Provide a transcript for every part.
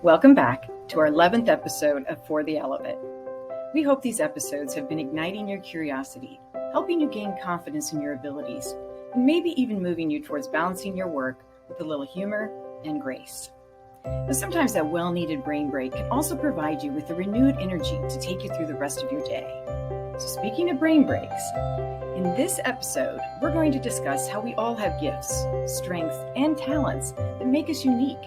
Welcome back to our 11th episode of For the Elevate. We hope these episodes have been igniting your curiosity, helping you gain confidence in your abilities, and maybe even moving you towards balancing your work with a little humor and grace. But sometimes that well-needed brain break can also provide you with the renewed energy to take you through the rest of your day. So speaking of brain breaks, in this episode, we're going to discuss how we all have gifts, strengths, and talents that make us unique.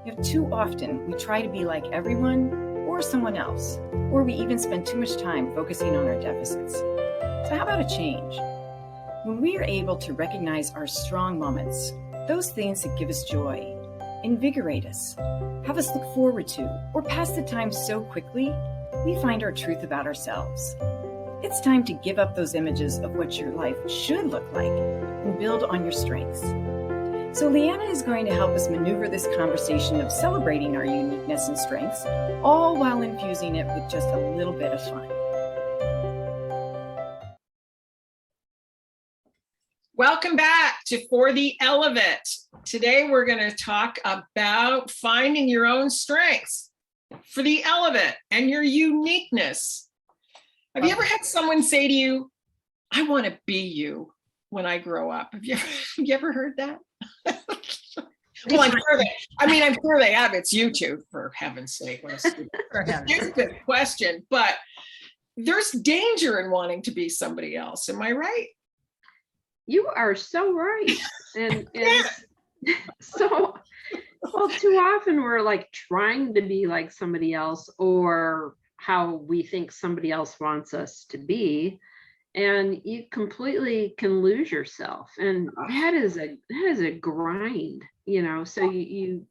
Yet too often, we try to be like everyone or someone else, or we even spend too much time focusing on our deficits. So how about a change? When we are able to recognize our strong moments, those things that give us joy, invigorate us, have us look forward to, or pass the time so quickly, we find our truth about ourselves. It's time to give up those images of what your life should look like and build on your strengths. So Leana is going to help us maneuver this conversation of celebrating our uniqueness and strengths, all while infusing it with just a little bit of fun. Welcome back to For the Elevate. Today we're going to talk about finding your own strengths for the elevate and your uniqueness. Have you ever had someone say to you, I want to be you when I grow up? Have you ever heard that? Well, I'm sure they have. It's you two, for heaven's sake. It's a good question, but there's danger in wanting to be somebody else. Am I right? You are so right. And so, well, too often we're like trying to be like somebody else or how we think somebody else wants us to be. And you completely can lose yourself. And that is a grind, so you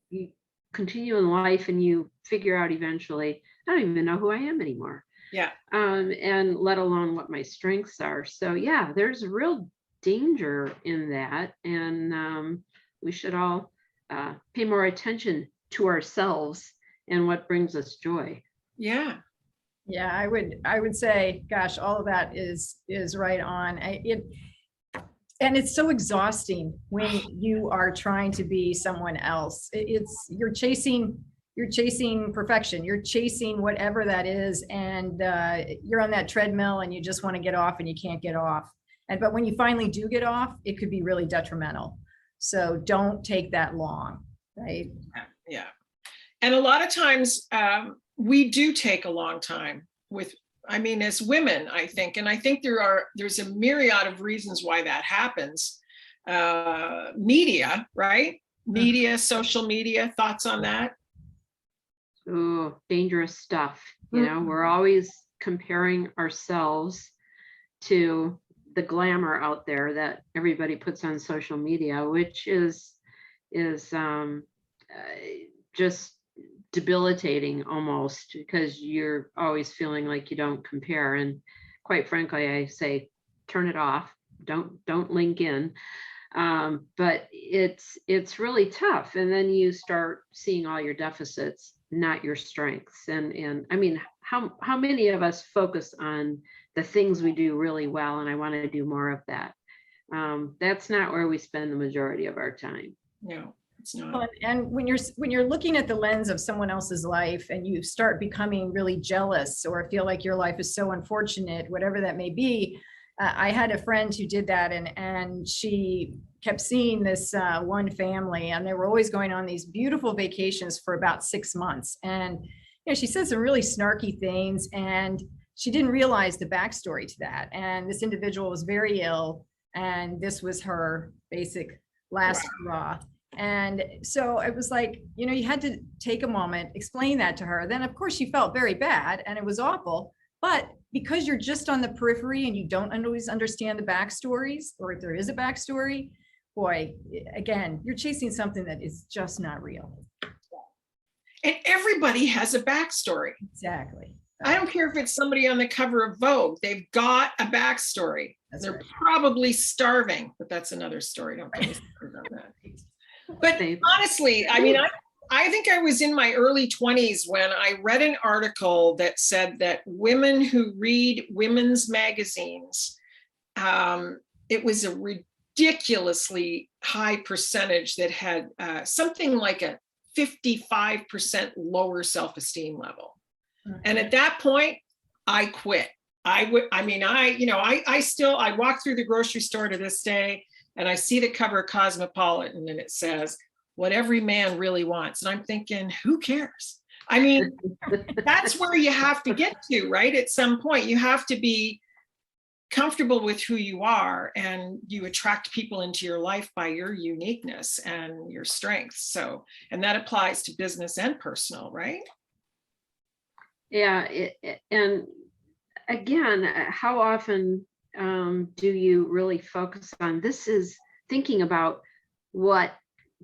continue in life and you figure out eventually, I don't even know who I am anymore. Yeah. And let alone what my strengths are. So yeah, there's real danger in that. And we should all pay more attention to ourselves and what brings us joy. Yeah. Yeah, I would say, gosh, all of that is right on. And it's so exhausting when you are trying to be someone else. You're chasing perfection. You're chasing whatever that is, and you're on that treadmill, and you just want to get off, and you can't get off. But when you finally do get off, it could be really detrimental. So don't take that long, right? Yeah. And a lot of times we do take a long time as women, I think, and I think there's a myriad of reasons why that happens. Media, right? Media, social media, thoughts on that? Oh, dangerous stuff. We're always comparing ourselves to the glamour out there that everybody puts on social media, which is just debilitating almost, because you're always feeling like you don't compare. And quite frankly, I say, turn it off. Don't link in. But it's really tough. And then you start seeing all your deficits, not your strengths. And I mean, how many of us focus on the things we do really well, and I want to do more of that? That's not where we spend the majority of our time. No, it's not. And when you're looking at the lens of someone else's life, and you start becoming really jealous or feel like your life is so unfortunate, whatever that may be. I had a friend who did that, and she kept seeing this one family, and they were always going on these beautiful vacations for about 6 months. And she said some really snarky things, and she didn't realize the backstory to that. And this individual was very ill, and this was her basic last straw. And so it was like, you had to take a moment, explain that to her. Then, of course, she felt very bad, and it was awful. But because you're just on the periphery and you don't always understand the backstories, or if there is a backstory, boy, again, you're chasing something that is just not real. And everybody has a backstory. Exactly. I don't care if it's somebody on the cover of Vogue, they've got a backstory. They're right. Probably starving, but that's another story. Don't get me started on that. But honestly, I think I was in my early 20s when I read an article that said that women who read women's magazines, it was a ridiculously high percentage that had something like a 55% lower self-esteem level. And at that point, I quit. I walk through the grocery store to this day and I see the cover of Cosmopolitan and it says, what every man really wants. And I'm thinking, who cares? I mean, that's where you have to get to, right? At some point, you have to be comfortable with who you are, and you attract people into your life by your uniqueness and your strengths. So, and that applies to business and personal, right? Yeah. And again, how often do you really focus on this? Is thinking about what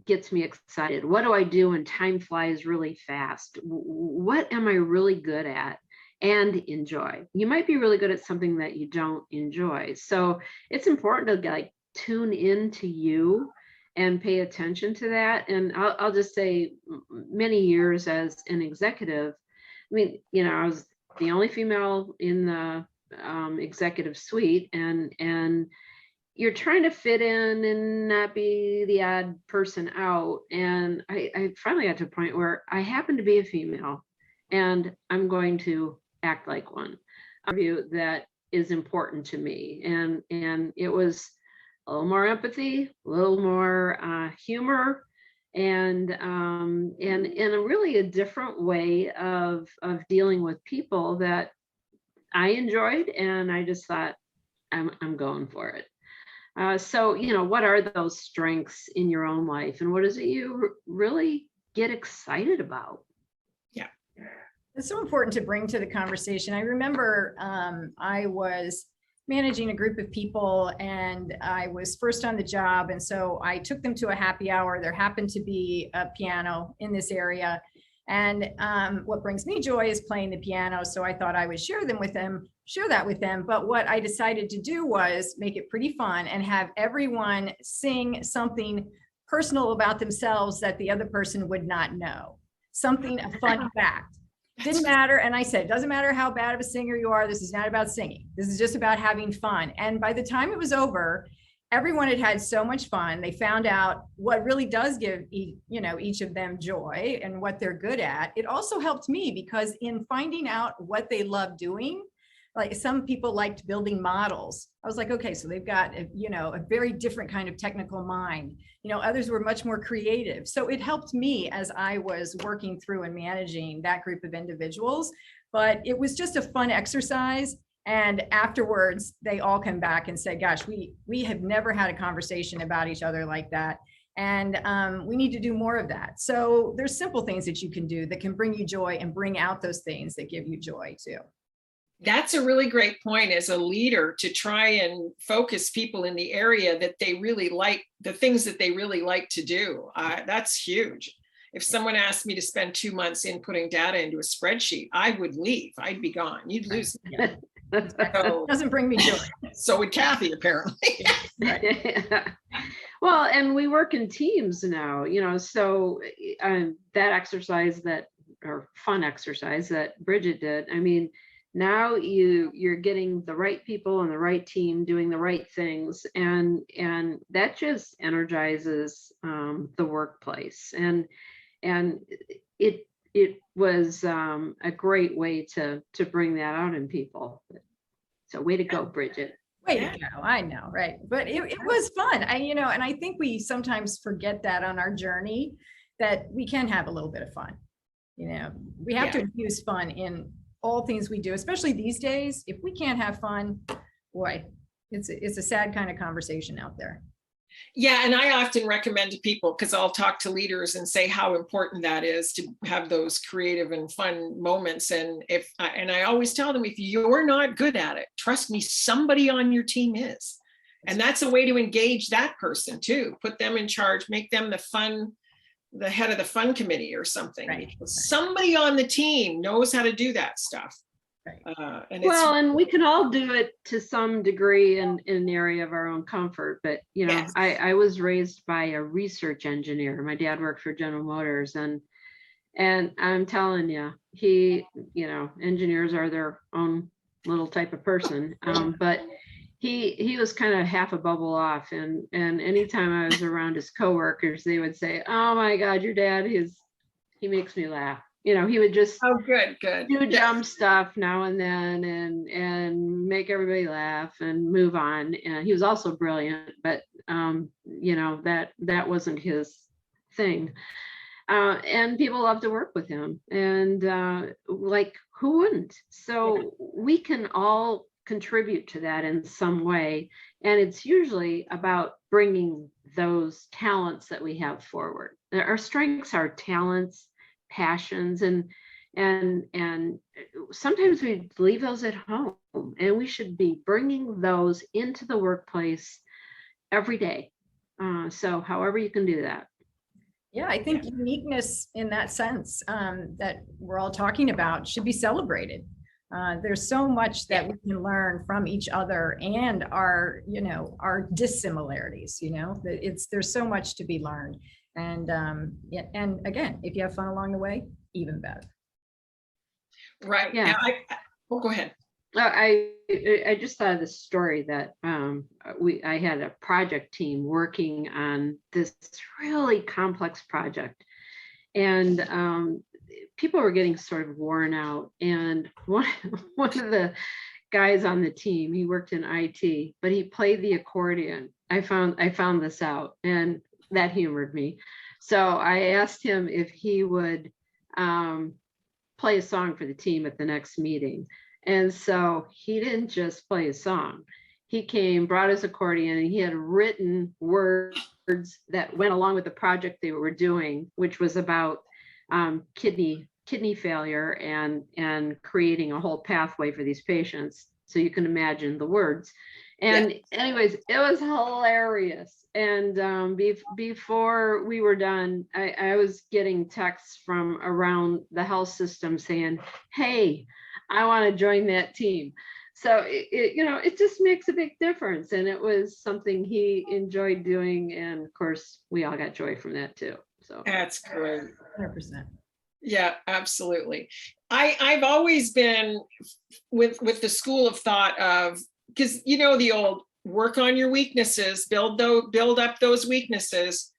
gets me excited. What do I do when time flies really fast? What am I really good at and enjoy? You might be really good at something that you don't enjoy. So it's important to like tune into you and pay attention to that. And I'll just say, many years as an executive, I mean, I was the only female in the executive suite, and you're trying to fit in and not be the odd person out. And I finally got to a point where I happen to be a female and I'm going to act like one. A view that is important to me. And it was a little more empathy, a little more humor, and a really a different way of dealing with people that I enjoyed. And I just thought, I'm going for it. So, what are those strengths in your own life, and what is it you really get excited about? Yeah. It's so important to bring to the conversation. I remember I was managing a group of people and I was first on the job. And so I took them to a happy hour. There happened to be a piano in this area. And what brings me joy is playing the piano. So I thought I would share that with them. But what I decided to do was make it pretty fun and have everyone sing something personal about themselves that the other person would not know. A fun fact. Didn't matter. And I said, it doesn't matter how bad of a singer you are. This is not about singing. This is just about having fun. And by the time it was over, everyone had had so much fun. They found out what really does give each of them joy and what they're good at. It also helped me because in finding out what they love doing, like some people liked building models. I was like, okay, so they've got a very different kind of technical mind. Others were much more creative. So it helped me as I was working through and managing that group of individuals. But it was just a fun exercise. And afterwards, they all come back and say, gosh, we have never had a conversation about each other like that. And we need to do more of that. So there's simple things that you can do that can bring you joy and bring out those things that give you joy too. That's a really great point as a leader, to try and focus people in the area that they really like, the things that they really like to do. That's huge. If someone asked me to spend 2 months inputting data into a spreadsheet, I would leave. I'd be gone. You'd lose me. So, doesn't bring me joy. So would Kathy, apparently. Well, and we work in teams now, so that exercise or fun exercise that Bridget did, I mean, now you're getting the right people on the right team doing the right things, and that just energizes the workplace, and it was a great way to bring that out in people. So way to go, Bridget. Way to go. I know, right? But it was fun. And I think we sometimes forget that on our journey, that we can have a little bit of fun. We have to infuse fun in all things we do, especially these days. If we can't have fun, boy, it's a sad kind of conversation out there. Yeah, and I often recommend to people, because I'll talk to leaders and say how important that is to have those creative and fun moments. And I always tell them, if you're not good at it, trust me, somebody on your team is. And that's a way to engage that person too. Put them in charge, make them the head of the fun committee or something. Right. Because somebody on the team knows how to do that stuff. Right. And we can all do it to some degree in an area of our own comfort. But, Yes. I was raised by a research engineer. My dad worked for General Motors, and I'm telling you, engineers are their own little type of person. But he was kind of half a bubble off. And anytime I was around his coworkers, they would say, oh my God, your dad is He makes me laugh. You know, he would just Oh, good. do dumb stuff now and then and make everybody laugh and move on. And he was also brilliant, but you know, that wasn't his thing. And people love to work with him, and like, who wouldn't? So we can all contribute to that in some way, and it's usually about bringing those talents that we have forward. Our strengths are talents, passions, and sometimes we leave those at home, and we should be bringing those into the workplace every day. So however you can do that. Yeah, I think uniqueness in that sense that we're all talking about should be celebrated. There's so much that we can learn from each other and our, you know, our dissimilarities, you know, there's so much to be learned. And and again, if you have fun along the way, even better. Right. Yeah. Oh, go ahead. I just thought of this story that I had a project team working on this really complex project, and people were getting sort of worn out. And one of the guys on the team, he worked in IT, but he played the accordion. I found this out, and that humored me. So I asked him if he would play a song for the team at the next meeting. And so he didn't just play a song. He came, brought his accordion, and he had written words that went along with the project they were doing, which was about kidney failure and creating a whole pathway for these patients. So you can imagine the words. And anyways, it was hilarious. And before we were done, I was getting texts from around the health system saying, hey, I want to join that team. So it just makes a big difference. And it was something he enjoyed doing. And of course, we all got joy from that too. So That's great. 100%. Yeah, absolutely. I've always been with the school of thought of, because you know the old work on your weaknesses, build up those weaknesses,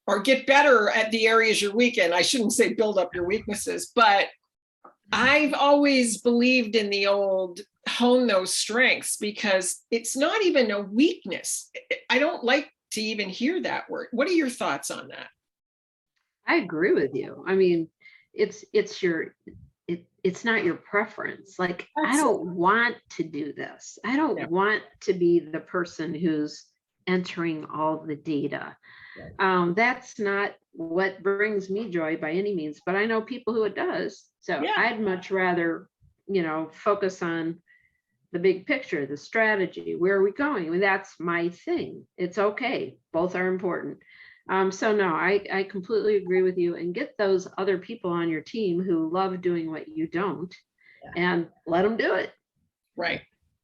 or get better at the areas you're weak in. I shouldn't say build up your weaknesses, but I've always believed in the old hone those strengths, because it's not even a weakness. I don't like to even hear that word. What are your thoughts on that? I agree with you. I mean, it's not your preference. Like, I don't want to do this. I don't want to be the person who's entering all the data. That's not what brings me joy by any means, but I know people who it does. So I'd much rather, focus on the big picture, the strategy, where are we going? I mean, that's my thing. It's okay. Both are important. So no, I completely agree with you, and get those other people on your team who love doing what you don't, and let them do it. Right.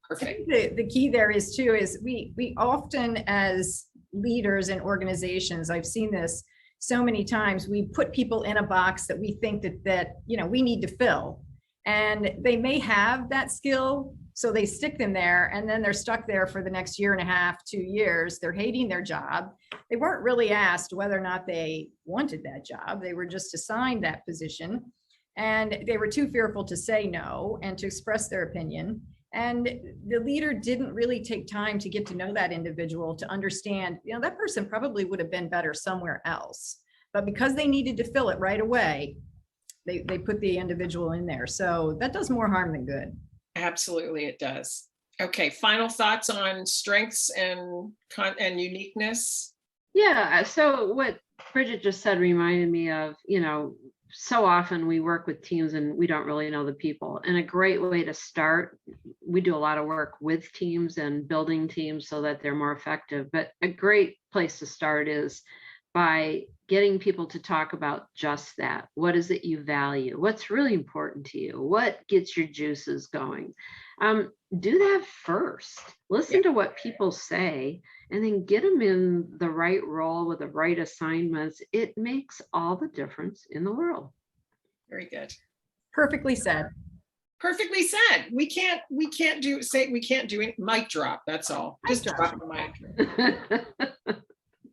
Perfect. The key there is we often, as leaders in organizations, I've seen this so many times, we put people in a box that we think that we need to fill, and they may have that skill, so they stick them there, and then they're stuck there for the next year and a half, 2 years. They're hating their job. They weren't really asked whether or not they wanted that job. They were just assigned that position, and they were too fearful to say no and to express their opinion. And the leader didn't really take time to get to know that individual, to understand, that person probably would have been better somewhere else. But because they needed to fill it right away, they put the individual in there. So that does more harm than good. Absolutely, it does. Okay, final thoughts on strengths and uniqueness? Yeah, so what Bridget just said reminded me of, so often we work with teams and we don't really know the people. And a great way to start, we do a lot of work with teams and building teams so that they're more effective. But a great place to start is by getting people to talk about just that. What is it you value? What's really important to you? What gets your juices going? Do that first. Listen to what people say, and then get them in the right role with the right assignments. It makes all the difference in the world. Very good. Perfectly said. Perfectly said. We can't do it. Mic drop. That's all. Just drop the mic.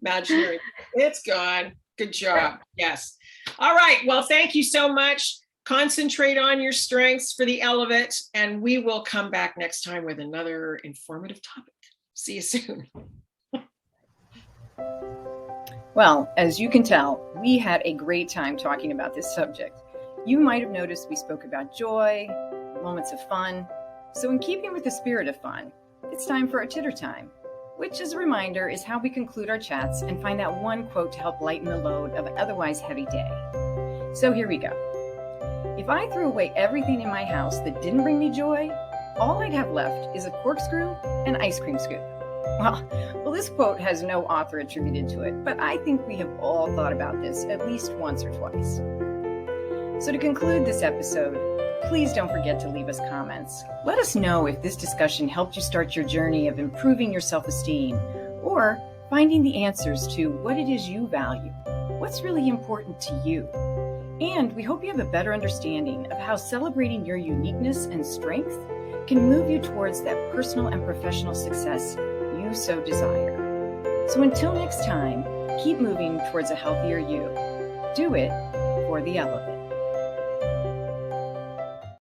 Imaginary. It's gone. Good job. Yes. All right. Well, thank you so much. Concentrate on your strengths for the Elevate, and we will come back next time with another informative topic. See you soon. Well, as you can tell, we had a great time talking about this subject. You might have noticed we spoke about joy, moments of fun. So in keeping with the spirit of fun, it's time for a titter time, which, as a reminder, is how we conclude our chats and find that one quote to help lighten the load of an otherwise heavy day. So here we go. If I threw away everything in my house that didn't bring me joy, all I'd have left is a corkscrew and ice cream scoop. Well, this quote has no author attributed to it, but I think we have all thought about this at least once or twice. So to conclude this episode, please don't forget to leave us comments. Let us know if this discussion helped you start your journey of improving your self-esteem or finding the answers to what it is you value, what's really important to you. And we hope you have a better understanding of how celebrating your uniqueness and strength can move you towards that personal and professional success you so desire. So until next time, keep moving towards a healthier you. Do it for the Elevate.